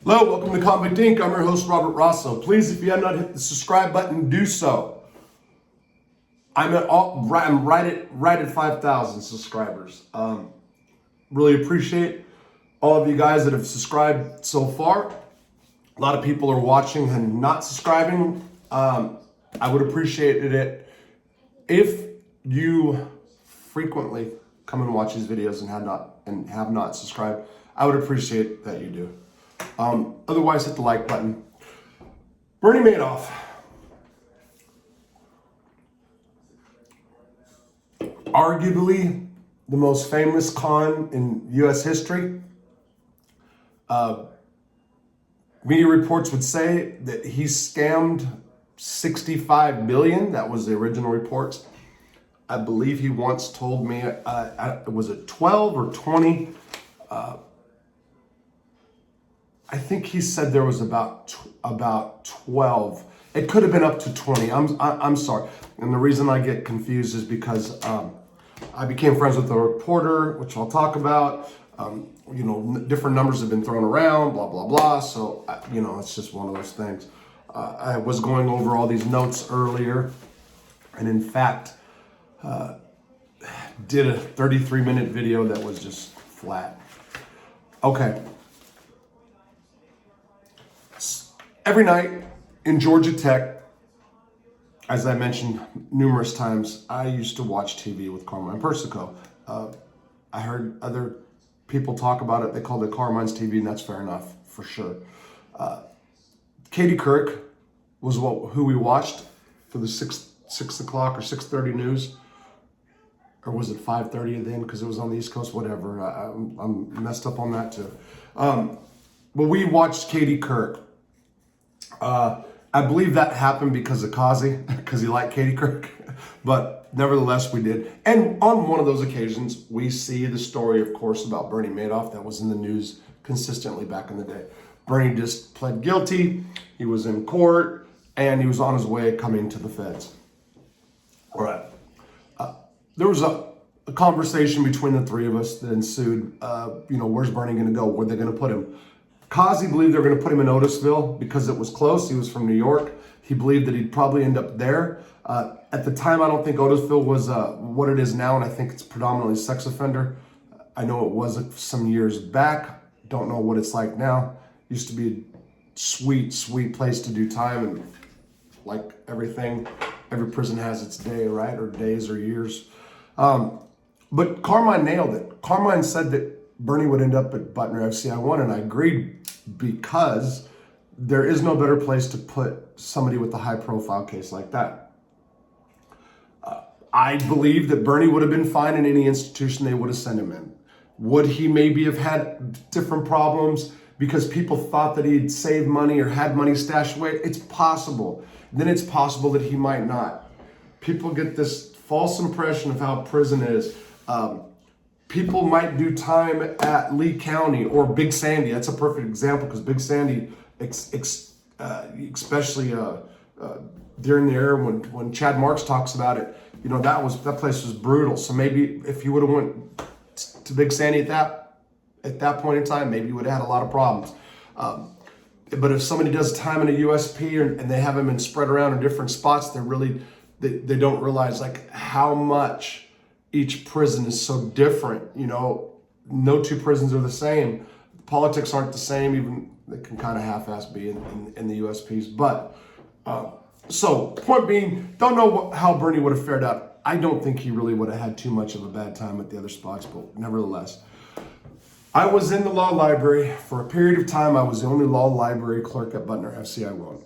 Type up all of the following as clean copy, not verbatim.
Hello, welcome to Convict Inc. I'm your host, Robert Rosso. Please, if you have not hit the subscribe button, do so. I'm right at 5,000 subscribers. Really appreciate all of you guys that have subscribed so far. A lot of people are watching and not subscribing. I would appreciate it if you frequently come and watch these videos and have not subscribed. I would appreciate that you do. Otherwise, hit the like button. Bernie Madoff. Arguably the most famous con in U.S. history. Media reports would say that he scammed 65 billion. That was the original reports. I believe he once told me, was it 12 or 20? I think he said there was about 12. It could have been up to 20. I'm sorry. And the reason I get confused is because I became friends with a reporter, which I'll talk about. Different numbers have been thrown around, blah, blah, blah. So, it's just one of those things. I was going over all these notes earlier, and in fact, did a 33-minute video that was just flat. Okay. Every night in Georgia Tech, as I mentioned numerous times, I used to watch TV with Carmine Persico. I heard other people talk about it. They called it Carmine's TV, and that's fair enough, for sure. Katie Couric was who we watched for the 6 o'clock or 6:30 news. Or was it 5:30 then, because it was on the East Coast? Whatever. I'm messed up on that too. But we watched Katie Couric. I believe that happened because of Kazi, because he liked Katie Couric. But nevertheless, we did. And on one of those occasions, we see the story, of course, about Bernie Madoff that was in the news consistently back in the day. Bernie just pled guilty. He was in court, and he was on his way coming to the feds. All right. There was a conversation between the three of us that ensued. Where's Bernie going to go? Where are they going to put him? Kazi believed they were going to put him in Otisville because it was close. He was from New York. He believed that he'd probably end up there. At the time, I don't think Otisville was what it is now, and I think it's predominantly sex offender. I know it was some years back. Don't know what it's like now. Used to be a sweet, sweet place to do time, and like everything, every prison has its day, right? Or days or years. But Carmine nailed it. Carmine said that Bernie would end up at Butner FCI1, and I agreed because there is no better place to put somebody with a high-profile case like that. I believe that Bernie would have been fine in any institution they would have sent him in. Would he maybe have had different problems because people thought that he'd saved money or had money stashed away? It's possible. Then it's possible that he might not. People get this false impression of how prison is. People might do time at Lee County or Big Sandy. That's a perfect example because Big Sandy, especially during the era when Chad Marks talks about it, that place was brutal. So maybe if you would have went to Big Sandy at that point in time, maybe you would have had a lot of problems. But if somebody does time in a USP and they have them in spread around in different spots, they don't realize like how much each prison is so different. No two prisons are the same. Politics aren't the same, even they can kind of half-ass be in the USPs. But so point being, don't know how Bernie would have fared out. I don't think he really would have had too much of a bad time at the other spots, but nevertheless. I was in the law library for a period of time. I was the only law library clerk at Butner FCI1.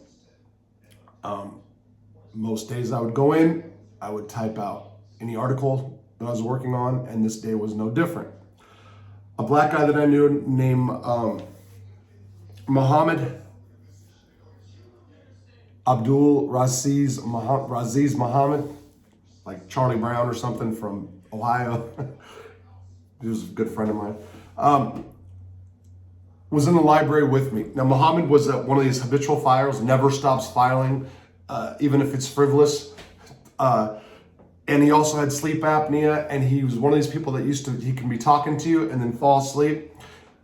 Most days I would go in, I would type out any article that I was working on, and this day was no different. A black guy that I knew named Muhammad Abdul Raziz Muhammad, like Charlie Brown or something from Ohio. He was a good friend of mine. Was in the library with me. Now, Muhammad was one of these habitual filers, never stops filing, even if it's frivolous. And he also had sleep apnea, and he was one of these people that he can be talking to you and then fall asleep.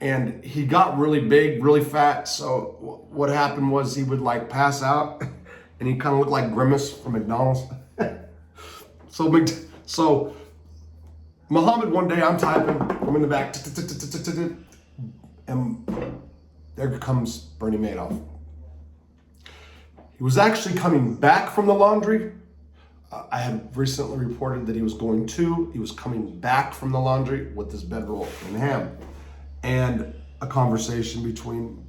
and he got really big, really fat. So what happened was he would like pass out, and he kind of looked like Grimace from McDonald's. So Muhammad, one day I'm typing, I'm in the back, and there comes Bernie Madoff. He was actually coming back from the laundry. I had recently reported that he was coming back from the laundry with this bedroll and ham. And a conversation between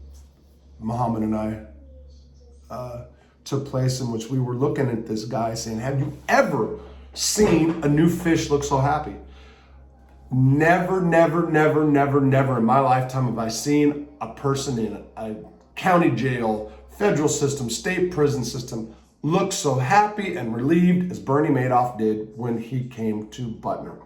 Muhammad and I took place in which we were looking at this guy saying, have you ever seen a new fish look so happy? Never, never, never, never, never in my lifetime have I seen a person in a county jail, federal system, state prison system look so happy and relieved as Bernie Madoff did when he came to Butner.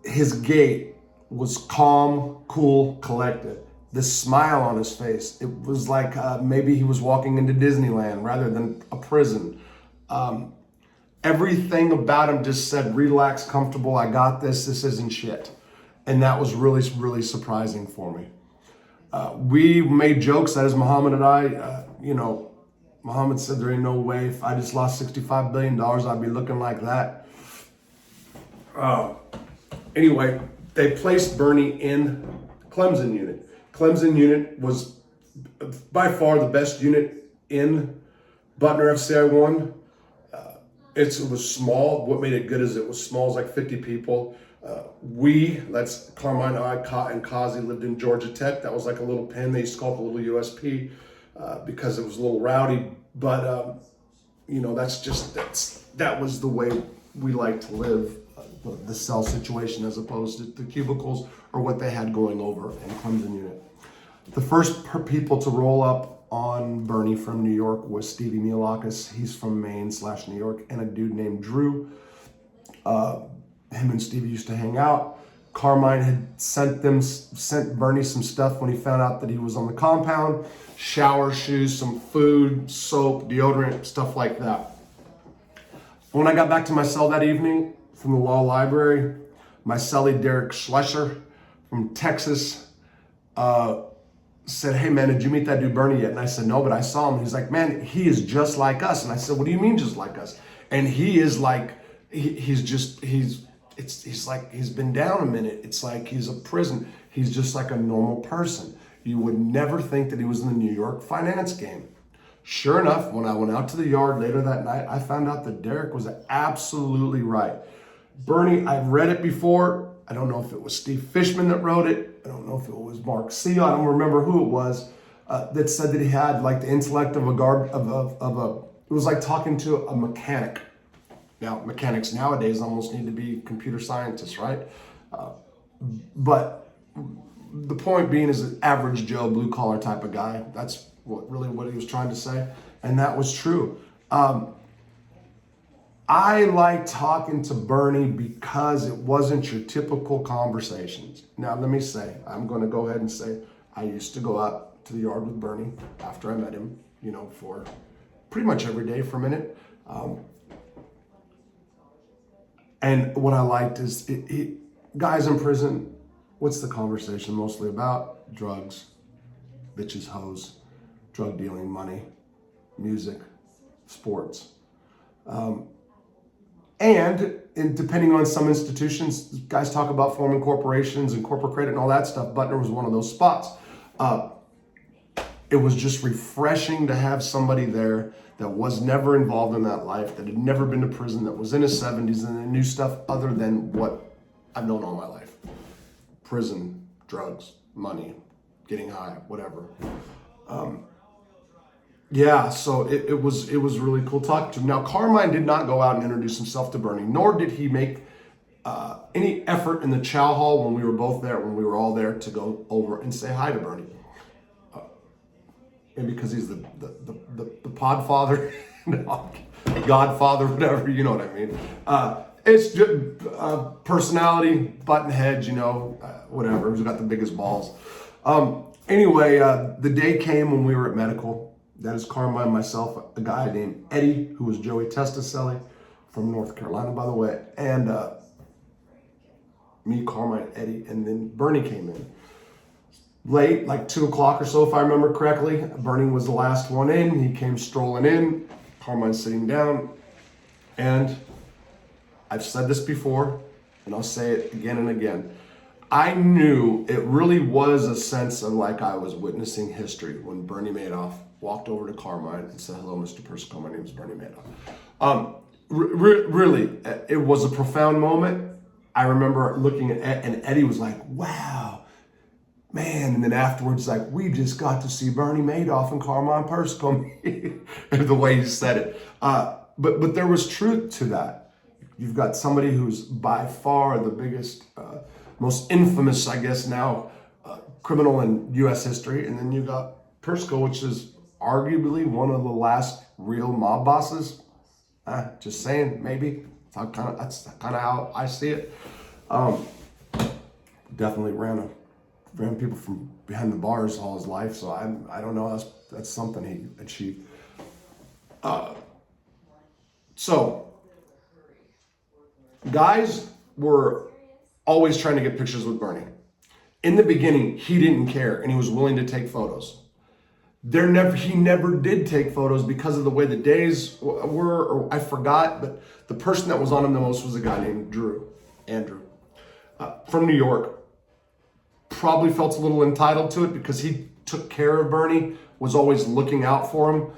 His gait was calm, cool, collected. The smile on his face, it was like maybe he was walking into Disneyland rather than a prison. Everything about him just said, relax, comfortable, I got this, this isn't shit. And that was really, really surprising for me. We made jokes, that is Muhammad and I, Muhammad said there ain't no way if I just lost $65 billion, I'd be looking like that. Anyway, they placed Bernie in Clemson unit. Clemson unit was by far the best unit in Butner FCI 1. It was small. What made it good is it was small. It was like 50 people. Carmine, I, and Kazi lived in Georgia Tech. That was like a little pen. They used to call it a little USP because it was a little rowdy. But, that was the way we like to live, the cell situation as opposed to the cubicles or what they had going over in Clemson unit. The first people to roll up on Bernie from New York was Stevie Mialakis. He's from Maine/New York, and a dude named Drew. Him and Stevie used to hang out. Carmine had sent Bernie some stuff when he found out that he was on the compound. Shower shoes, some food, soap, deodorant, stuff like that. When I got back to my cell that evening from the law library, my cellie Derek Schlesser from Texas said, hey man, did you meet that dude Bernie yet? And I said, no, but I saw him. He's like, man, he is just like us. And I said, what do you mean just like us? And he is like, he's like, he's been down a minute. It's like he's a prison. He's just like a normal person. You would never think that he was in the New York finance game. Sure enough, when I went out to the yard later that night, I found out that Derek was absolutely right. Bernie, I've read it before. I don't know if it was Steve Fishman that wrote it. I don't know if it was Mark Seal. I don't remember who it was that said that he had like the intellect of it was like talking to a mechanic. Now, mechanics nowadays almost need to be computer scientists, right? But the point being is an average Joe, blue collar type of guy. That's what he was trying to say. And that was true. I like talking to Bernie because it wasn't your typical conversations. Now, let me say, I'm going to go ahead and say, I used to go out to the yard with Bernie after I met him, for pretty much every day for a minute. And what I liked is, guys in prison, what's the conversation mostly about? Drugs, bitches, hoes, drug dealing, money, music, sports. And depending on some institutions, guys talk about forming corporations and corporate credit and all that stuff. Butner was one of those spots. It was just refreshing to have somebody there that was never involved in that life, that had never been to prison, that was in his 70s and knew stuff other than what I've known all my life. Prison, drugs, money, getting high, whatever. So it was really cool talking to him. Now, Carmine did not go out and introduce himself to Bernie, nor did he make any effort in the chow hall when we were all there to go over and say hi to Bernie. Maybe because he's the podfather, godfather, whatever, you know what I mean. It's just personality, button heads, whatever, who's got the biggest balls. Anyway, the day came when we were at medical. That is Carmine, myself, a guy named Eddie, who was Joey Testacelli from North Carolina, by the way. And me, Carmine, Eddie, and then Bernie came in. Late, like 2 o'clock or so, if I remember correctly. Bernie was the last one in. He came strolling in. Carmine's sitting down. And I've said this before, and I'll say it again and again. I knew it really was a sense of like I was witnessing history when Bernie Madoff walked over to Carmine and said, "Hello, Mr. Persico, my name is Bernie Madoff." Really, it was a profound moment. I remember looking at Ed, and Eddie was like, "Wow, man." And then afterwards, like, "We just got to see Bernie Madoff and Carmine Persico." The way he said it. But there was truth to that. You've got somebody who's by far the biggest, most infamous, I guess now, criminal in U.S. history. And then you got Persico, which is arguably one of the last real mob bosses. Just saying, maybe. That's kind of how I see it. Definitely ran people from behind the bars all his life. So I don't know. That's something he achieved. So guys were always trying to get pictures with Bernie. In the beginning, he didn't care, and he was willing to take photos. He never did take photos because of the way the days were, or I forgot, but the person that was on him the most was a guy named Andrew, from New York. Probably felt a little entitled to it because he took care of Bernie, was always looking out for him.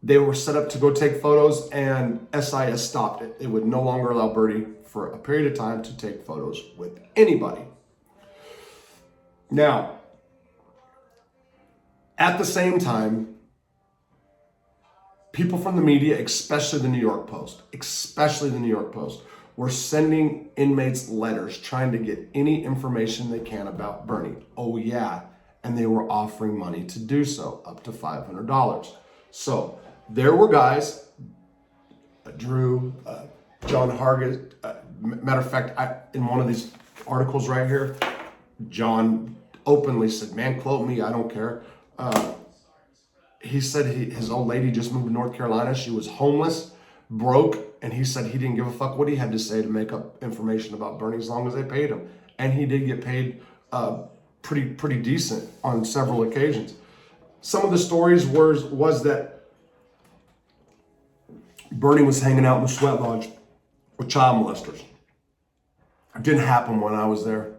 They were set up to go take photos, and SIS stopped it. It would no longer allow Bernie for a period of time to take photos with anybody. Now, at the same time, people from the media, especially the New York Post, were sending inmates letters trying to get any information they can about Bernie. Oh yeah, and they were offering money to do so, up to $500. So there were guys, Drew, John Hargett. Matter of fact, in one of these articles right here, John openly said, "Man, quote me, I don't care." He said his old lady just moved to North Carolina. She was homeless, broke, and he said he didn't give a fuck what he had to say to make up information about Bernie as long as they paid him. And he did get paid pretty decent on several occasions. Some of the stories was that Bernie was hanging out in the sweat lodge with child molesters. It didn't happen when I was there.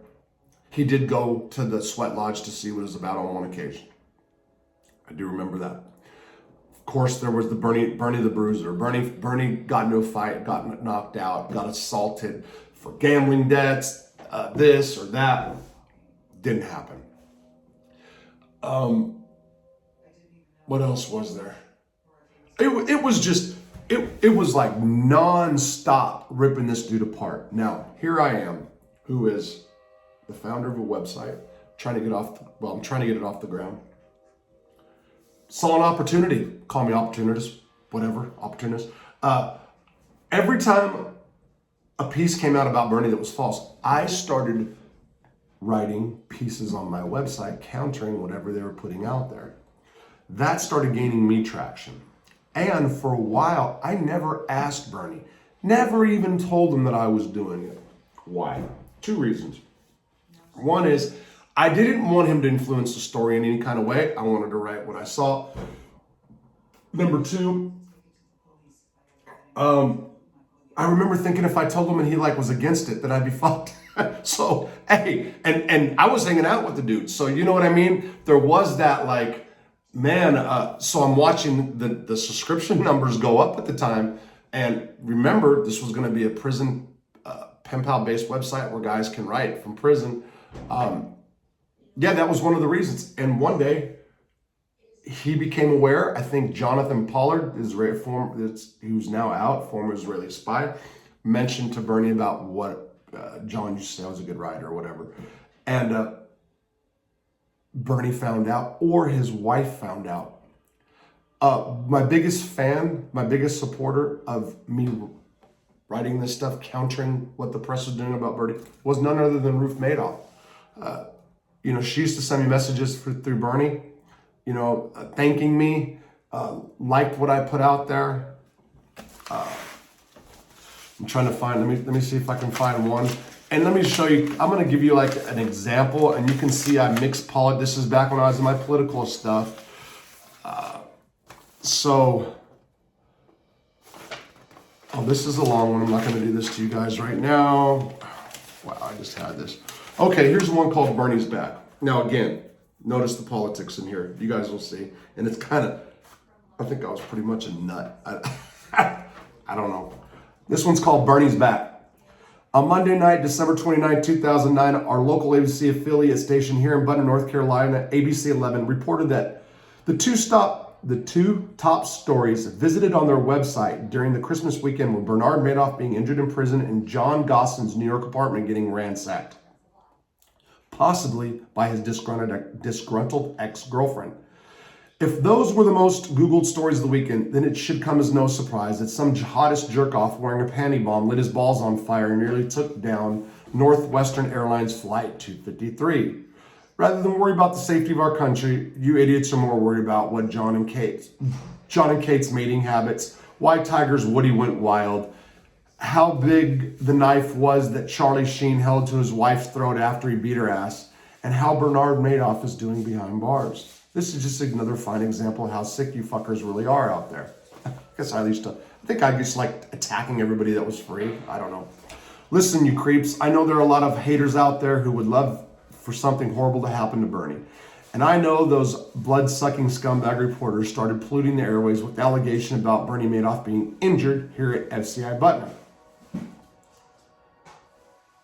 He did go to the sweat lodge to see what it was about on one occasion. I do remember that. Of course, there was the Bernie the Bruiser. Bernie got into a fight, got knocked out, got assaulted for gambling debts, this or that. Didn't happen. What else was there? It was just, it was like non-stop ripping this dude apart. Now, here I am, who is the founder of a website, trying to get it off the ground. Saw an opportunity, call me opportunist, whatever, opportunist. Every time a piece came out about Bernie that was false, I started writing pieces on my website countering whatever they were putting out there. That started gaining me traction. And for a while, I never asked Bernie, never even told him that I was doing it. Why? 2 reasons. One is, I didn't want him to influence the story in any kind of way. I wanted to write what I saw. Number 2, I remember thinking if I told him and he was against it, that I'd be fucked. So, hey, and I was hanging out with the dude. So you know what I mean? There was that so I'm watching the subscription numbers go up at the time. And remember, this was going to be a prison pen pal based website where guys can write from prison. Yeah, that was one of the reasons. And one day he became aware. I think Jonathan Pollard, who's now out, former Israeli spy, mentioned to Bernie about what John used to say I was a good writer or whatever. And Bernie found out, or his wife found out. My biggest fan, my biggest supporter of me writing this stuff, countering what the press was doing about Bernie, was none other than Ruth Madoff. She used to send me messages through Bernie, thanking me, liked what I put out there. I'm trying to find, let me see if I can find one. And let me show you, I'm going to give you like an example, and you can see I mixed this is back when I was in my political stuff. This is a long one. I'm not going to do this to you guys right now. Wow, I just had this. Okay, here's one called Bernie's Back. Now again, notice the politics in here. You guys will see. And it's kind of, I think I was pretty much a nut. I don't know. This one's called Bernie's Back. On Monday night, December 29, 2009, our local ABC affiliate station here in Butner, North Carolina, ABC 11, reported that the two top stories visited on their website during the Christmas weekend were Bernard Madoff being injured in prison and John Gosson's New York apartment getting ransacked, possibly by his disgruntled ex-girlfriend. If those were the most Googled stories of the weekend, then it should come as no surprise that some jihadist jerk-off wearing a panty bomb lit his balls on fire and nearly took down Northwestern Airlines Flight 253. Rather than worry about the safety of our country, you idiots are more worried about what John and Kate's mating habits, why Tiger's Woody went wild, how big the knife was that Charlie Sheen held to his wife's throat after he beat her ass, and how Bernard Madoff is doing behind bars. This is just another fine example of how sick you fuckers really are out there. I think I just like attacking everybody that was free. I don't know. Listen, you creeps, I know there are a lot of haters out there who would love for something horrible to happen to Bernie. And I know those blood-sucking scumbag reporters started polluting the airways with the allegation about Bernie Madoff being injured here at FCI Butner.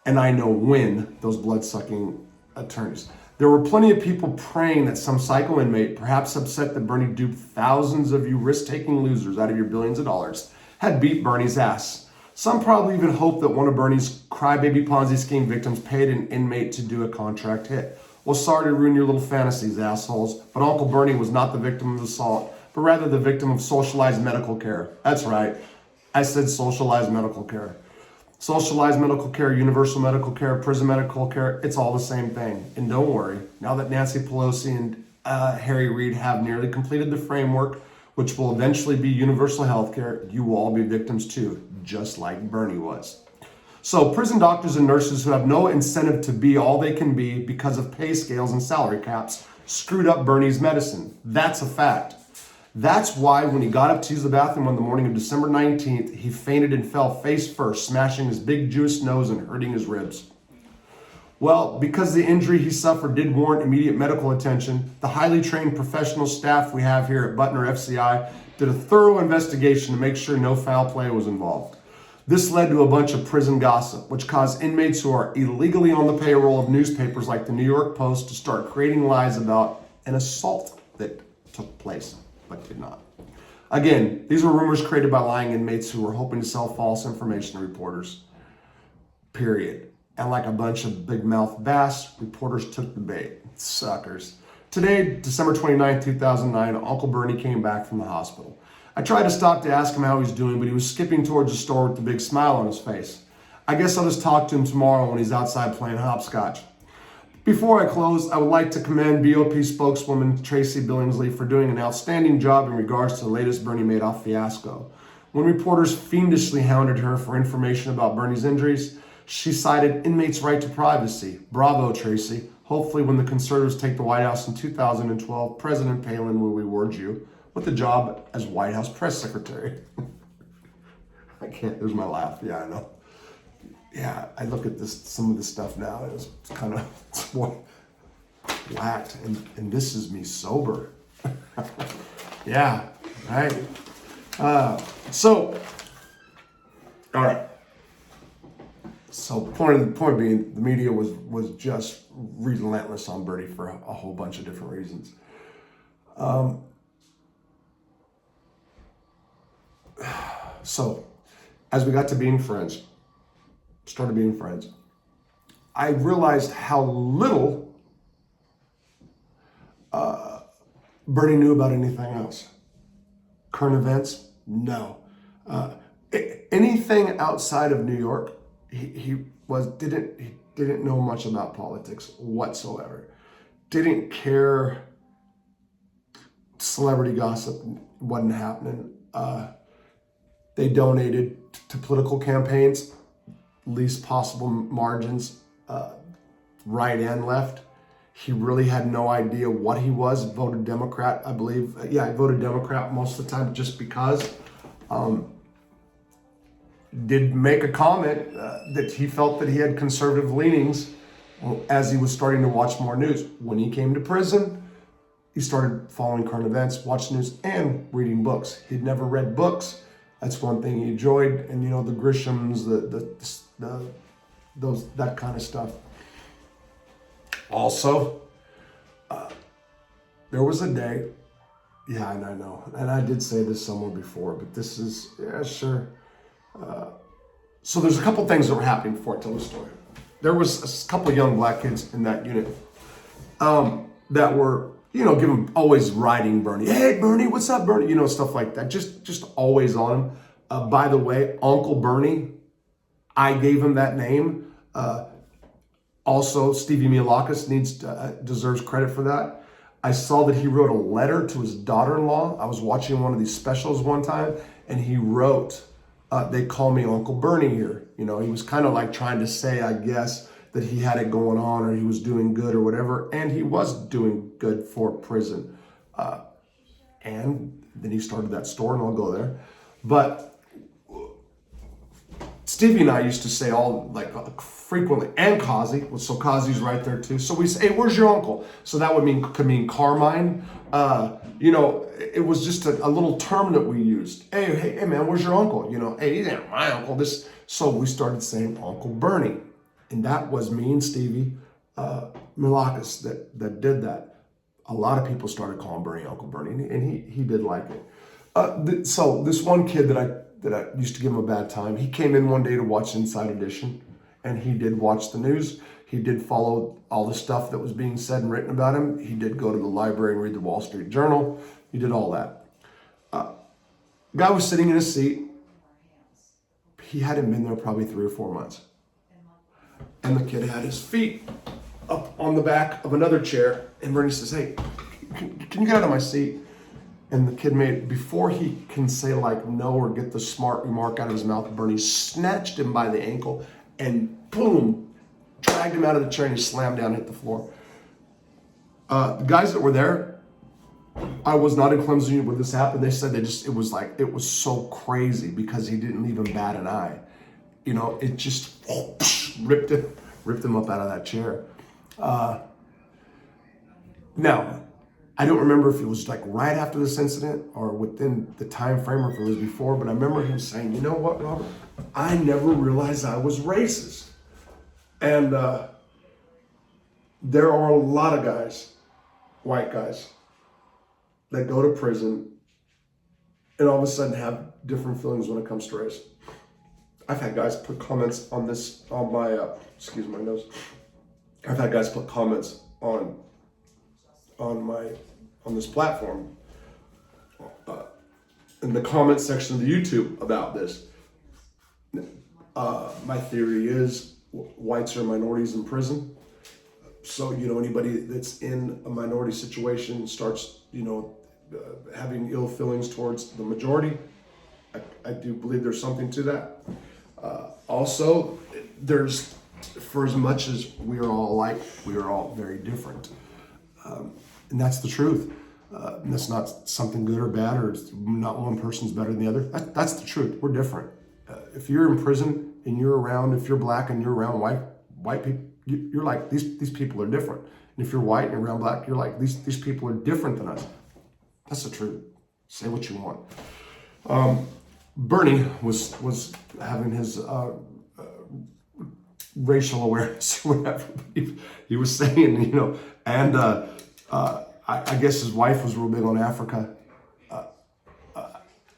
And I know when those blood-sucking attorneys. There were plenty of people praying that some psycho inmate, perhaps upset that Bernie duped thousands of you risk-taking losers out of your billions of dollars, had beat Bernie's ass. Some probably even hoped that one of Bernie's crybaby Ponzi scheme victims paid an inmate to do a contract hit. Well, sorry to ruin your little fantasies, assholes, but Uncle Bernie was not the victim of assault, but rather the victim of socialized medical care. That's right, I said socialized medical care. Socialized medical care, universal medical care, prison medical care, it's all the same thing. And don't worry, now that Nancy Pelosi and Harry Reid have nearly completed the framework, which will eventually be universal health care, you will all be victims too, just like Bernie was. So prison doctors and nurses who have no incentive to be all they can be because of pay scales and salary caps screwed up Bernie's medicine. That's a fact. That's why when he got up to use the bathroom on the morning of December 19th, he fainted and fell face first, smashing his big Jewish nose and hurting his ribs. Well, because the injury he suffered did warrant immediate medical attention, the highly trained professional staff we have here at Butner FCI did a thorough investigation to make sure no foul play was involved. This led to a bunch of prison gossip, which caused inmates who are illegally on the payroll of newspapers like the New York Post to start creating lies about an assault that took place, but did not. Again, these were rumors created by lying inmates who were hoping to sell false information to reporters. Period. And like a bunch of big mouth bass, reporters took the bait. Suckers. Today, December 29, 2009, Uncle Bernie came back from the hospital. I tried to stop to ask him how he's doing, but he was skipping towards the store with a big smile on his face. I guess I'll just talk to him tomorrow when he's outside playing hopscotch. Before I close, I would like to commend BOP spokeswoman Tracy Billingsley for doing an outstanding job in regards to the latest Bernie Madoff fiasco. When reporters fiendishly hounded her for information about Bernie's injuries, she cited inmates' right to privacy. Bravo, Tracy. Hopefully when the conservatives take the White House in 2012, President Palin will reward you with a job as White House press secretary. I can't, there's my laugh. Yeah, I know. Yeah, I look at some of this stuff now, and it's kind of whacked, and this is me sober. Yeah, right. All right. So point being, the media was just relentless on Bernie for a whole bunch of different reasons. So as we got to started being friends, I realized how little Bernie knew about anything else. Current events, no. Anything outside of New York, he didn't know much about politics whatsoever. Didn't care. Celebrity gossip wasn't happening. They donated to political campaigns least possible margins, right and left. He really had no idea what he was. Voted Democrat, I believe. Yeah, I voted Democrat most of the time just because. Did make a comment that he felt that he had conservative leanings as he was starting to watch more news. When he came to prison, he started following current events, watching news, and reading books. He'd never read books. That's one thing he enjoyed. And, you know, the Grishams, those, that kind of stuff. Also, there was a day, yeah, and I know, and I did say this somewhere before, but this is, yeah, sure. So there's a couple things that were happening before I tell the story. There was a couple of young black kids in that unit that were, you know, always riding Bernie. Hey, Bernie, what's up, Bernie? You know, stuff like that. Just always on him. By the way, Uncle Bernie, I gave him that name. Also, Stevie Mialakis deserves credit for that. I saw that he wrote a letter to his daughter-in-law. I was watching one of these specials one time, and he wrote, they call me Uncle Bernie here. You know, he was kind of like trying to say, I guess, that he had it going on or he was doing good or whatever. And he was doing good for prison. And then he started that store, and I'll go there. But Stevie and I used to say frequently, and Kazi, so Kazi's right there too. So we say, hey, where's your uncle? So that could mean Carmine. You know, it was just a little term that we used. Hey man, where's your uncle? You know, hey, he's not my uncle. So we started saying Uncle Bernie. And that was me and Stevie Mialakis that did that. A lot of people started calling Bernie Uncle Bernie, and he did like it. So this one kid that I used to give him a bad time, he came in one day to watch Inside Edition, and he did watch the news. He did follow all the stuff that was being said and written about him. He did go to the library and read the Wall Street Journal. He did all that. Guy was sitting in his seat. He hadn't been there probably 3 or 4 months. And the kid had his feet up on the back of another chair. And Bernie says, hey, can you get out of my seat? And the kid before he can say like no or get the smart remark out of his mouth, Bernie snatched him by the ankle and boom, dragged him out of the chair, and he slammed down and hit the floor. The guys that were there, I was not in Clemson when this happened. They said it was so crazy because he didn't even bat an eye. You know, it just ripped him up out of that chair. Now, I don't remember if it was like right after this incident or within the time frame or if it was before, but I remember him saying, you know what, Robert? I never realized I was racist. And there are a lot of guys, white guys, that go to prison and all of a sudden have different feelings when it comes to race. I've had guys put comments on this, on my, excuse my nose. I've had guys put comments on this platform, in the comment section of the YouTube about this. My theory is whites are minorities in prison. So, you know, anybody that's in a minority situation starts, you know, having ill feelings towards the majority. I do believe there's something to that. Also, for as much as we are all alike, we are all very different. And that's the truth. And that's not something good or bad, or not one person's better than the other. That's the truth. We're different. If you're in prison and you're around, if you're black and you're around white people, you're like, these people are different. And if you're white and you're around black, you're like, these people are different than us. That's the truth. Say what you want. Bernie was having his racial awareness or whatever. He was saying, you know, and I guess his wife was real big on Africa.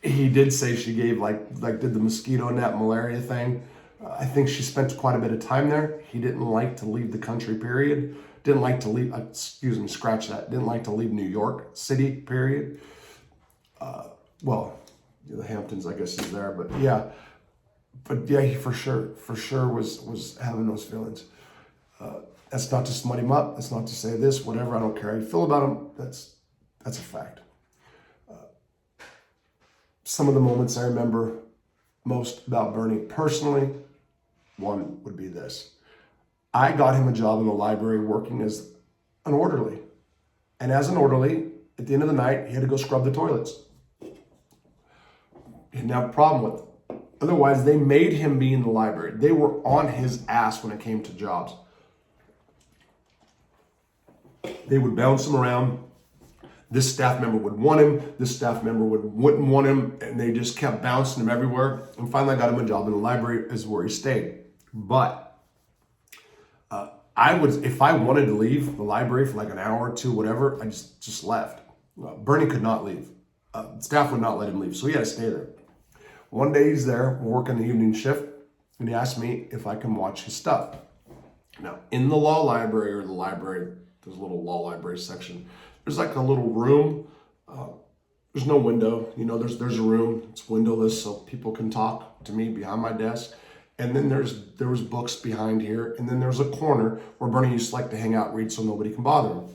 He did say she gave did the mosquito net malaria thing. I think she spent quite a bit of time there. He didn't like to leave the country, period. Didn't like to leave, scratch that. Didn't like to leave New York City, period. Well, the Hamptons, I guess, is there, but yeah. But yeah, he for sure was having those feelings. That's not to smut him up. That's not to say this, whatever. I don't care how you feel about him. That's a fact. Some of the moments I remember most about Bernie personally One would be this. I got him a job in the library working as an orderly. And as an orderly, at the end of the night, he had to go scrub the toilets. He didn't have a problem with it. Otherwise, they made him be in the library. They were on his ass when it came to jobs. They would bounce him around. This staff member would want him. This staff member wouldn't want him. And they just kept bouncing him everywhere. And finally, I got him a job in the library, is where he stayed. But if I wanted to leave the library for like an hour or two, whatever, I just left. Bernie could not leave. Staff would not let him leave, so he had to stay there. One day he's there, working the evening shift, and he asked me if I can watch his stuff. Now, in the law library, or the library, there's a little law library section. There's like a little room. There's no window. There's a room. It's windowless, so people can talk to me behind my desk. And then there was books behind here. And then there's a corner where Bernie used to like to hang out and read so nobody can bother him.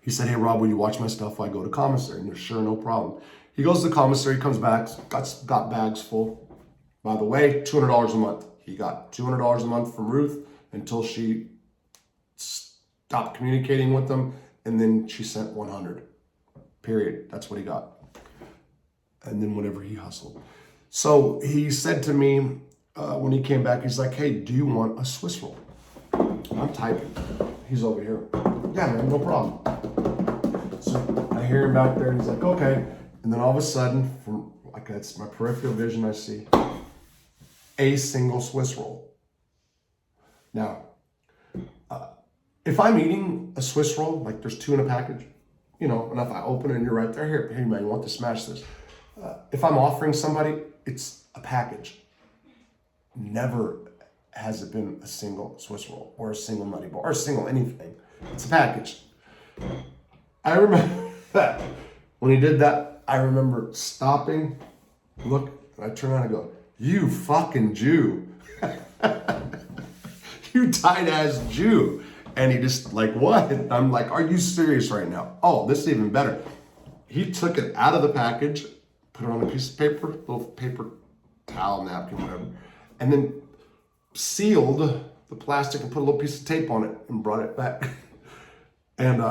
He said, "Hey, Rob, will you watch my stuff while I go to commissary?" And you're sure, no problem. He goes to the commissary, comes back, got bags full. By the way, $200 a month. He got $200 a month from Ruth until she stopped communicating with them. And then she sent 100. Period. That's what he got. And then whatever he hustled. So he said to me when he came back, he's like, "Hey, do you want a Swiss roll?" I'm typing. He's over here. "Yeah, man, no problem." So I hear him back there, and he's like, "Okay." And then all of a sudden, from like that's my peripheral vision, I see a single Swiss roll. Now, if I'm eating a Swiss roll, like there's 2 in a package, and if I open it and you're right there, here, "Hey man, you want to smash this?" If I'm offering somebody, it's a package. Never has it been a single Swiss roll or a single nutty bar or a single anything. It's a package. I remember that when he did that, I remember stopping, look, and I turn around and go, "You fucking Jew." "You tight-ass Jew." And he just like, "What?" And I'm like, "Are you serious right now?" Oh, this is even better. He took it out of the package, put it on a piece of paper, little paper towel, napkin, whatever, and then sealed the plastic and put a little piece of tape on it and brought it back. And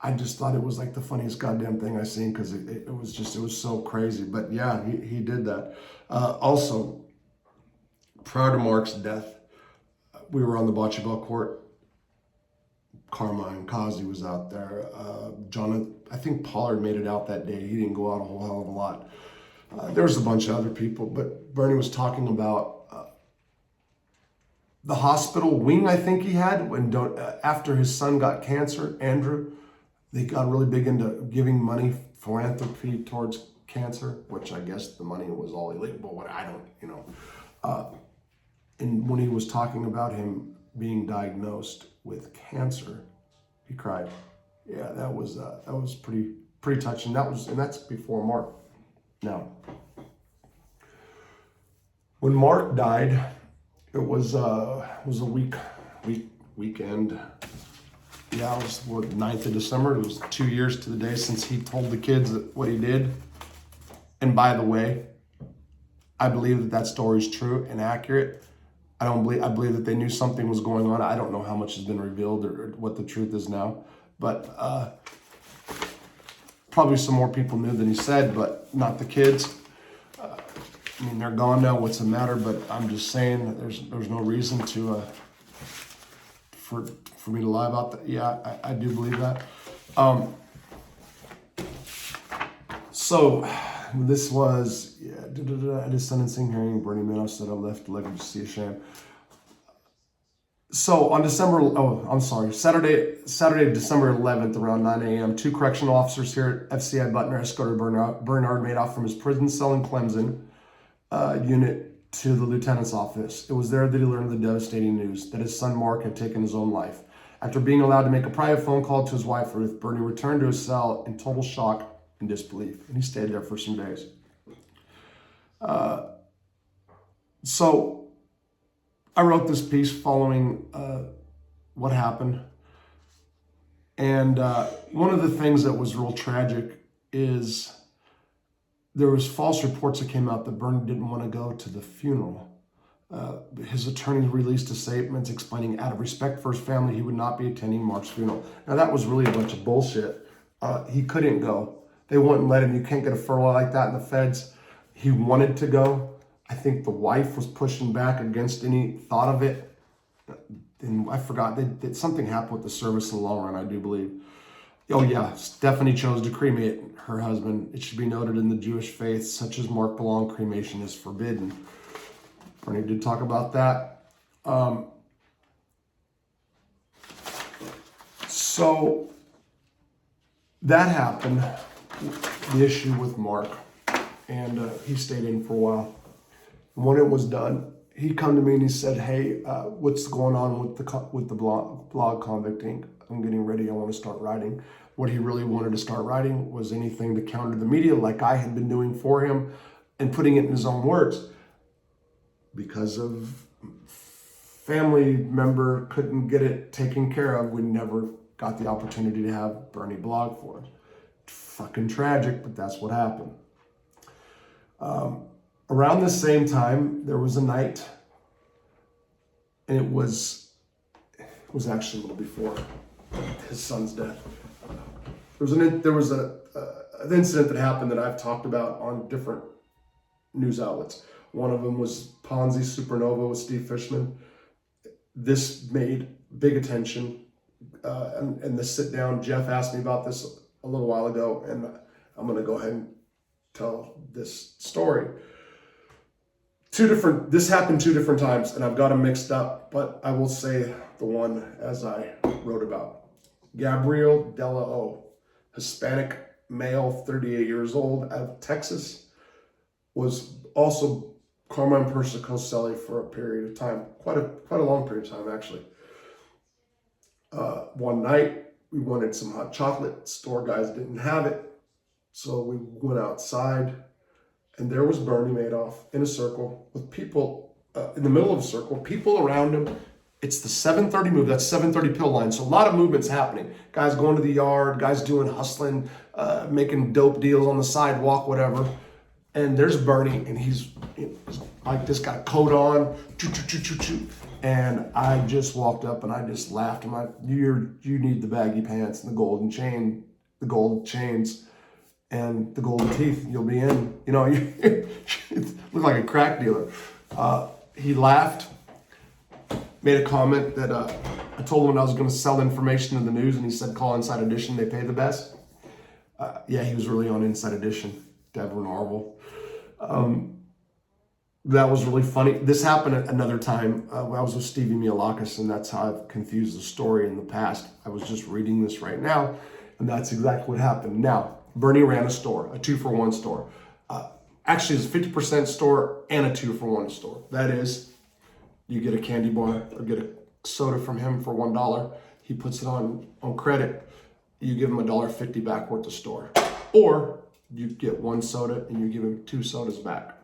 I just thought it was like the funniest goddamn thing I seen, because it was so crazy. But yeah, he did that. Also, prior to Mark's death, we were on the bocce ball court. Carmine Kazi was out there. Jonathan, I think Pollard made it out that day. He didn't go out a whole hell of a lot. There was a bunch of other people, but Bernie was talking about the hospital wing I think he had after his son got cancer, Andrew. They got really big into giving money, philanthropy towards cancer, which I guess the money was all illegal, but what I don't, and when he was talking about him being diagnosed with cancer, he cried. Yeah, that was pretty touching. That's before Mark. Now, when Mark died, it was a weekend. Yeah, it was the 9th of December. It was 2 years to the day since he told the kids what he did. And by the way, I believe that story is true and accurate. I believe that they knew something was going on. I don't know how much has been revealed or what the truth is now, but probably some more people knew than he said, but not the kids. I mean, they're gone now. What's the matter? But I'm just saying that there's no reason to for me to lie about that. Yeah, I do believe that. So this was at his sentencing hearing. Bernie Madoff said, "I left the legacy to see a sham." So on Saturday, December 11th, around 9 a.m., 2 correctional officers here at FCI Butner escorted Bernard Madoff from his prison cell in Clemson unit to the lieutenant's office. It was there that he learned the devastating news that his son Mark had taken his own life. After being allowed to make a private phone call to his wife Ruth, Bernie returned to his cell in total shock and disbelief, and he stayed there for some days. So I wrote this piece following what happened. And one of the things that was real tragic is there was false reports that came out that Bernie didn't want to go to the funeral. His attorney released a statement explaining out of respect for his family, he would not be attending Mark's funeral. Now, that was really a bunch of bullshit. He couldn't go. They wouldn't let him. You can't get a furlough like that in the feds. He wanted to go. I think the wife was pushing back against any thought of it. And I forgot, something happened with the service in the long run, I do believe. Oh yeah, Stephanie chose to cremate her husband. It should be noted in the Jewish faith, such as Mark belong, cremation is forbidden. Bernie did talk about that. So that happened, the issue with Mark, and he stayed in for a while. When it was done, he come to me and he said, "Hey, what's going on with the blog Convict Inc? I'm getting ready. I want to start writing." What he really wanted to start writing was anything to counter the media, like I had been doing for him, and putting it in his own words. Because of family member couldn't get it taken care of, we never got the opportunity to have Bernie blog for us. Fucking tragic, but that's what happened. Around the same time, there was a night, and it was actually a little before his son's death. There was an incident that happened that I've talked about on different news outlets. One of them was Ponzi Supernova with Steve Fishman. This made big attention, and the sit down. Jeff asked me about this a little while ago, and I'm going to go ahead and tell this story. This happened 2 different times, and I've got them mixed up, but I will say the one as I wrote about. Gabriel Della O, Hispanic male, 38 years old, out of Texas, was also Carmine Persico's cellie for a period of time, quite a long period of time, actually. One night, we wanted some hot chocolate. Store guys didn't have it, so we went outside, and there was Bernie Madoff in a circle with people in the middle of a circle, people around him. It's the 7:30 move. That's 7:30 pill line. So a lot of movement's happening. Guys going to the yard, guys doing hustling, making dope deals on the sidewalk, whatever. And there's Bernie, and he's like this, got a coat on, and I just walked up and I just laughed. I'm like, you need the baggy pants and the golden chain, the gold chains, and the golden teeth. You'll be in. You know, you look like a crack dealer. He laughed, made a comment that I told him I was going to sell information in the news, and he said, "Call Inside Edition. They pay the best." Yeah, he was really on Inside Edition. Devin Marvel. That was really funny. This happened another time. I was with Stevie Mialakis, and that's how I've confused the story in the past. I was just reading this right now, and that's exactly what happened. Now, Bernie ran a store, a 2-for-1 store. Actually, it's a 50% store and a 2-for-1 store. That is, you get a candy bar or get a soda from him for $1. He puts it on credit. You give him $1.50 back worth the store. Or you get 1 soda and you give him 2 sodas back.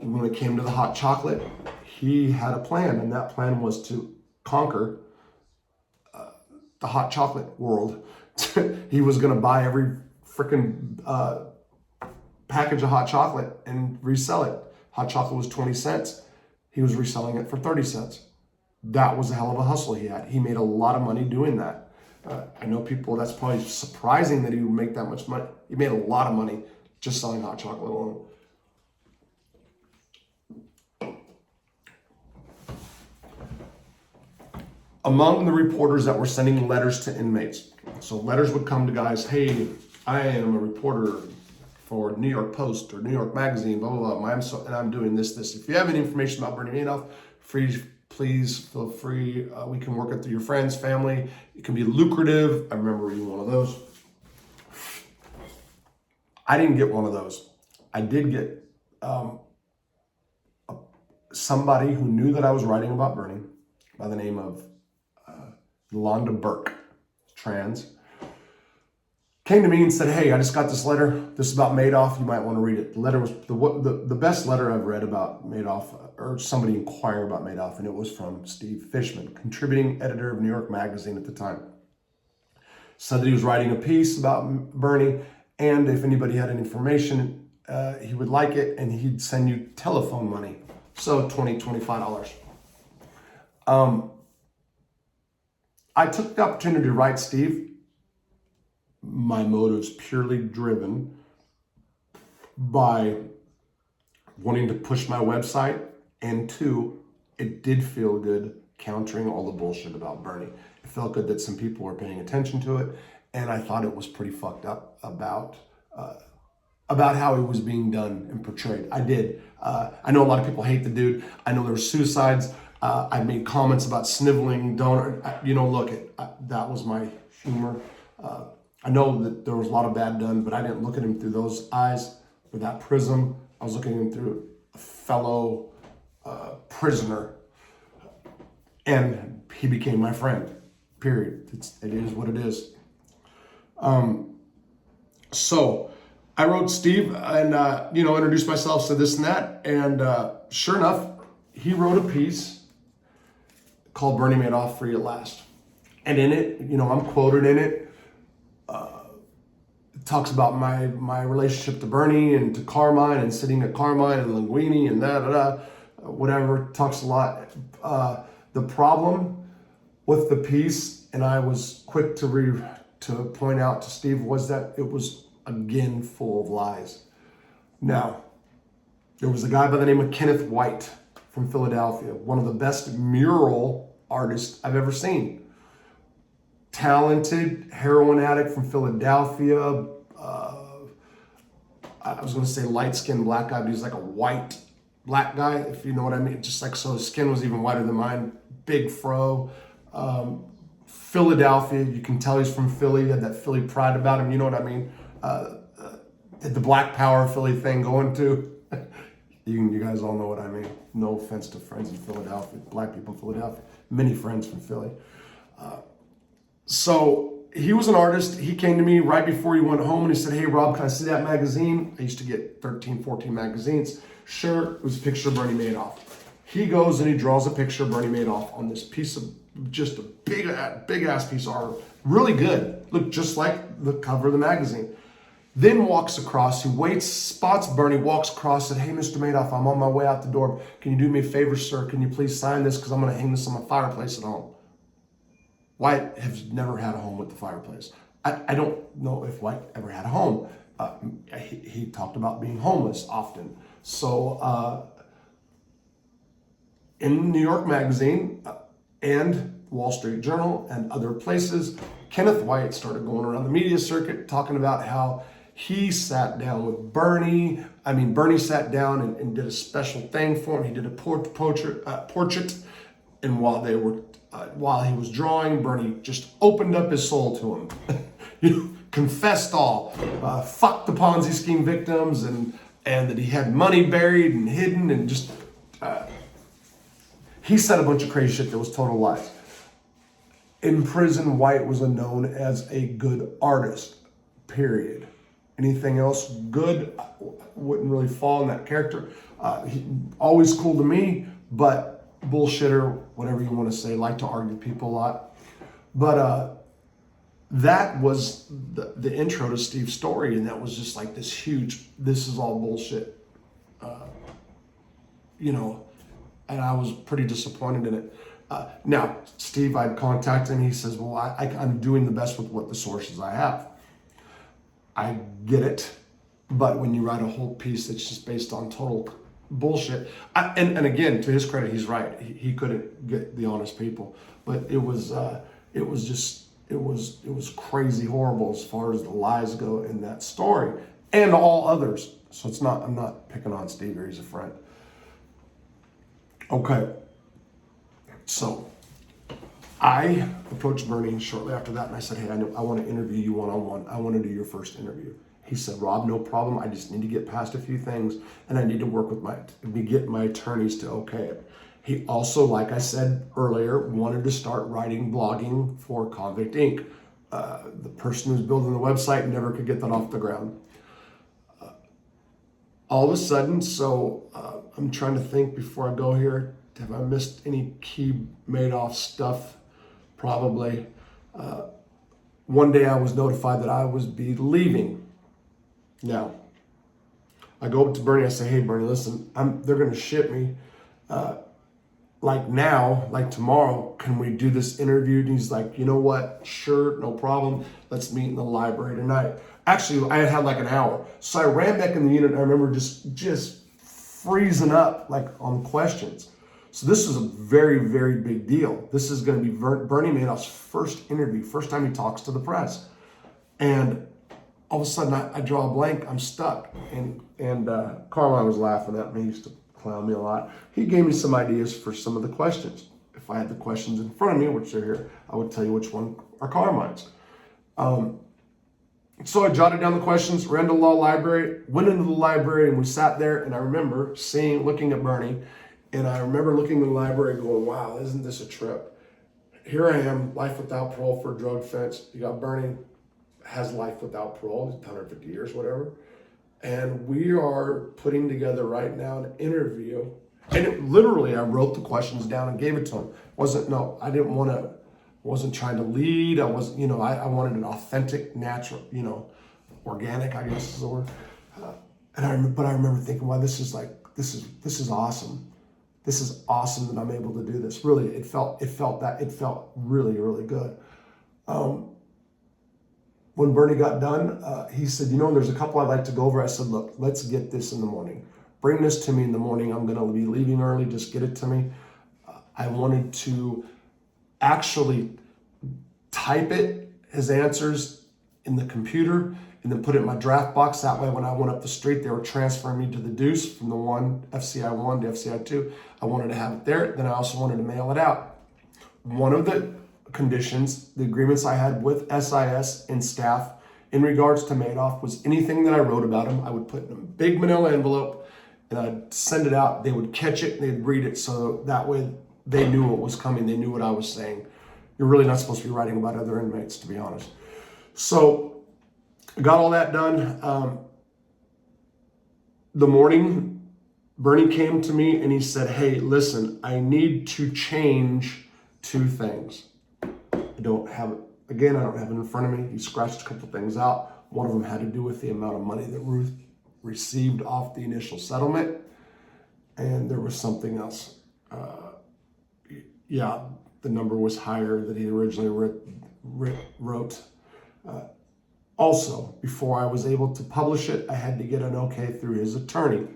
When it came to the hot chocolate, he had a plan, and that plan was to conquer the hot chocolate world. He was going to buy every freaking package of hot chocolate and resell it. Hot chocolate was 20 cents. He was reselling it for 30 cents. That was a hell of a hustle he had. He made a lot of money doing that. I know people, that's probably surprising that he would make that much money. He made a lot of money just selling hot chocolate alone. Among the reporters that were sending letters to inmates, so letters would come to guys, "Hey, I am a reporter for New York Post or New York Magazine, blah, blah, blah, and I'm doing this. If you have any information about Bernie Madoff, please feel free. We can work it through your friends, family. It can be lucrative." I remember reading one of those. I didn't get one of those. I did get somebody who knew that I was writing about Bernie by the name of Yolanda Burke, trans, came to me and said, "Hey, I just got this letter. This is about Madoff. You might want to read it." The letter was the best letter I've read about Madoff, or somebody inquiring about Madoff, and it was from Steve Fishman, contributing editor of New York Magazine at the time. Said that he was writing a piece about Bernie, and if anybody had any information, he would like it, and he'd send you telephone money. So $25. I took the opportunity to write Steve. My motives purely driven by wanting to push my website, and two, it did feel good countering all the bullshit about Bernie. It felt good that some people were paying attention to it, and I thought it was pretty fucked up about how he was being done and portrayed. I did. I know a lot of people hate the dude. I know there were suicides. I made comments about sniveling donor. Look, that was my humor. I know that there was a lot of bad done, but I didn't look at him through those eyes, or that prism. I was looking at him through a fellow prisoner, and he became my friend. Period. It is what it is. So I wrote Steve and, introduced myself, said this and that. And sure enough, he wrote a piece called Bernie Madoff Free at Last. And in it, I'm quoted in it. It talks about my relationship to Bernie and to Carmine and sitting at Carmine and Linguini and whatever. Talks a lot. The problem with the piece, and I was quick to point out to Steve, was that it was again full of lies. Now, there was a guy by the name of Kenneth White from Philadelphia, one of the best mural artists I've ever seen. Talented heroin addict from Philadelphia. I was going to say light-skinned black guy, but he's like a white black guy, if you know what I mean. Just like, so his skin was even whiter than mine. Big fro. Philadelphia, you can tell he's from Philly. He had that Philly pride about him, you know what I mean? The Black Power Philly thing going to. You guys all know what I mean. No offense to friends in Philadelphia, black people in Philadelphia. Many friends from Philly. So he was an artist. He came to me right before he went home and he said, "Hey, Rob, can I see that magazine?" I used to get 13, 14 magazines. Sure, it was a picture of Bernie Madoff. He goes and he draws a picture of Bernie Madoff on this piece of, just a big ass piece of art. Really good. Looked just like the cover of the magazine. Then walks across, he waits, spots Bernie, walks across, said, "Hey, Mr. Madoff, I'm on my way out the door. Can you do me a favor, sir? Can you please sign this? Because I'm going to hang this on my fireplace at home." White has never had a home with the fireplace. I don't know if White ever had a home. He talked about being homeless often. So in New York Magazine and Wall Street Journal and other places, Kenneth White started going around the media circuit talking about how he sat down with Bernie. Bernie sat down and did a special thing for him. He did a portrait, and while he was drawing, Bernie just opened up his soul to him. Confessed all, fucked the Ponzi scheme victims, and that he had money buried and hidden, and just he said a bunch of crazy shit that was total lies. In prison, White was known as a good artist, period. Anything else good wouldn't really fall in that character. He always cool to me, but bullshitter, whatever you want to say, like to argue with people a lot. But that was the intro to Steve's story, and that was just like this huge, this is all bullshit, and I was pretty disappointed in it. Now, Steve, I'd contacted him. He says, "Well, I'm doing the best with what the sources I have." I get it. But when you write a whole piece that's just based on total bullshit, and again, to his credit, he's right. He couldn't get the honest people. But it was crazy horrible as far as the lies go in that story and all others. So I'm not picking on Steve here. He's a friend. Okay. So I approached Bernie shortly after that, and I said, "Hey, I want to interview you one-on-one. I want to do your first interview." He said, "Rob, no problem. I just need to get past a few things, and I need to work with get my attorneys to okay it." He also, like I said earlier, wanted to start writing blogging for Convict Inc. The person who's building the website never could get that off the ground. All of a sudden, I'm trying to think before I go here. Have I missed any key Madoff stuff? Probably. One day I was notified that I would be leaving. Now, I go up to Bernie. I say, "Hey, Bernie, listen, they're going to ship me. like now, like tomorrow, can we do this interview? And he's like, you know what? Sure, no problem. Let's meet in the library tonight. Actually, I had like an hour. So I ran back in the unit. And I remember just freezing up like on questions. So this is a very, very big deal. This is going to be Bernie Madoff's first interview, first time he talks to the press. And all of a sudden I draw a blank. I'm stuck. And Carmine was laughing at me. He used to clown me a lot. He gave me some ideas for some of the questions. If I had the questions in front of me, which are here, I would tell you which one are Carmine's. So I jotted down the questions, ran to the law library, went into the library, and we sat there. And I remember looking at Bernie, and I remember looking in the library going, wow, isn't this a trip? Here I am, life without parole for a drug offense. You got Bernie, has life without parole, 150 years, whatever. And we are putting together right now an interview. And literally, I wrote the questions down and gave it to him. Wasn't trying to lead. I wasn't, I wanted an authentic, natural, organic, I guess is the word. But I remember thinking, wow, this is awesome. This is awesome that I'm able to do this. Really, it felt really, really good. When Bernie got done, he said, there's a couple I'd like to go over. I said, look, let's get this in the morning. Bring this to me in the morning. I'm going to be leaving early. Just get it to me. I wanted to actually type his answers in the computer, and then put it in my draft box. That way, when I went up the street, they were transferring me to the deuce from the FCI 1 to FCI 2. I wanted to have it there. Then I also wanted to mail it out. One of the conditions, the agreements I had with SIS and staff in regards to Madoff was anything that I wrote about him, I would put in a big manila envelope and I'd send it out. They would catch it and they'd read it, so that way they knew what was coming. They knew what I was saying. You're really not supposed to be writing about other inmates, to be honest. So I got all that done. The morning, Bernie came to me and he said, hey, listen, I need to change two things. I don't have it in front of me. He scratched a couple things out. One of them had to do with the amount of money that Ruth received off the initial settlement. And there was something else. The number was higher that he originally wrote. Also, before I was able to publish it, I had to get an okay through his attorney,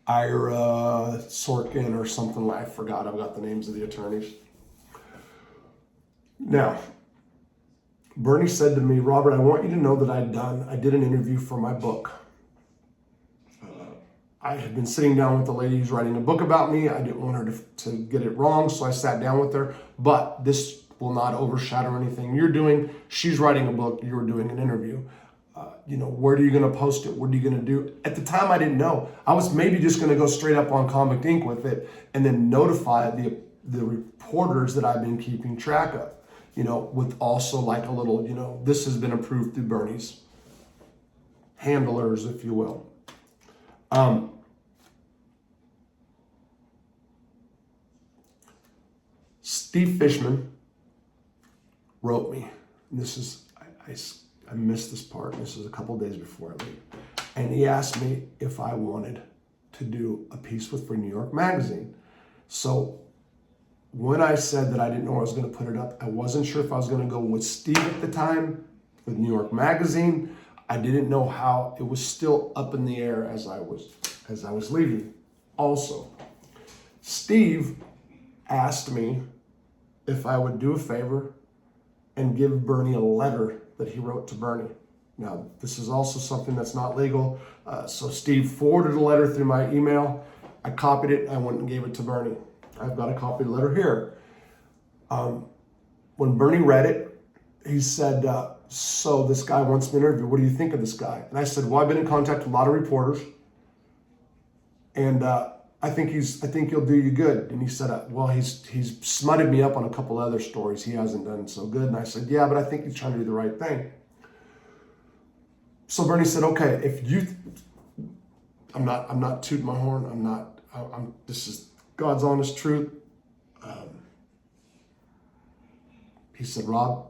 Ira Sorkin or something like I forgot. I've got the names of the attorneys. Now, Bernie said to me, Robert, I want you to know that I did an interview for my book. I had been sitting down with the lady who's writing a book about me. I didn't want her to get it wrong, so I sat down with her. But this will not overshadow anything you're doing. She's writing a book. You're doing an interview. Where are you going to post it? What are you going to do? At the time, I didn't know. I was maybe just going to go straight up on Convict Inc. with it and then notify the reporters that I've been keeping track of. With also like a little, this has been approved through Bernie's handlers, if you will. Steve Fishman wrote me. And this is, I missed this part. This was a couple of days before I leave. And he asked me if I wanted to do a piece for New York Magazine. So when I said that I didn't know where I was going to put it up, I wasn't sure if I was going to go with Steve at the time, with New York Magazine. I didn't know how. It was still up in the air as I was leaving. Also, Steve asked me if I would do a favor and give Bernie a letter that he wrote to Bernie. Now, this is also something that's not legal. So Steve forwarded a letter through my email. I copied it. I went and gave it to Bernie. I've got a copy of the letter here. When Bernie read it, he said, so this guy wants an interview. What do you think of this guy? And I said, well, I've been in contact with a lot of reporters, and I think he'll do you good. And he said, well, he's smutted me up on a couple other stories. He hasn't done so good. And I said, yeah, but I think he's trying to do the right thing. So Bernie said, okay, I'm not tooting my horn. This is God's honest truth. He said, Rob,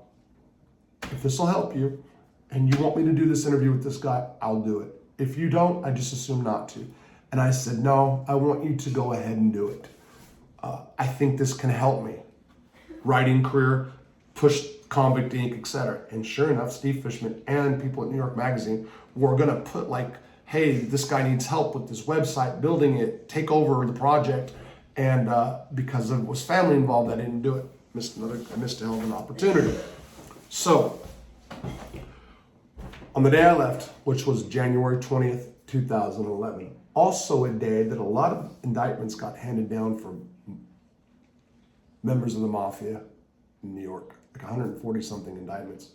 if this will help you and you want me to do this interview with this guy, I'll do it. If you don't, I just assume not to. And I said, no, I want you to go ahead and do it. I think this can help me. Writing career, push Convict Inc., etc. And sure enough, Steve Fishman and people at New York Magazine were going to put like, hey, this guy needs help with this website, building it, take over the project. And because there was family involved, I didn't do it. I missed a hell of an opportunity. So on the day I left, which was January 20th, 2011, also a day that a lot of indictments got handed down for members of the mafia in New York, like 140 something indictments.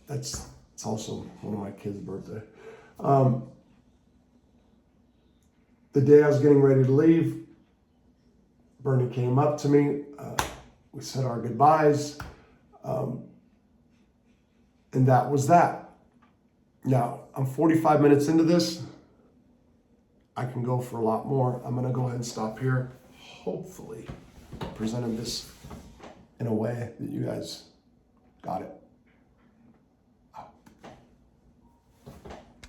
It's also one of my kids' birthday. The day I was getting ready to leave, Bernie came up to me. We said our goodbyes, and that was that. Now, I'm 45 minutes into this. I can go for a lot more. I'm going to go ahead and stop here. Hopefully, presented this in a way that you guys got it.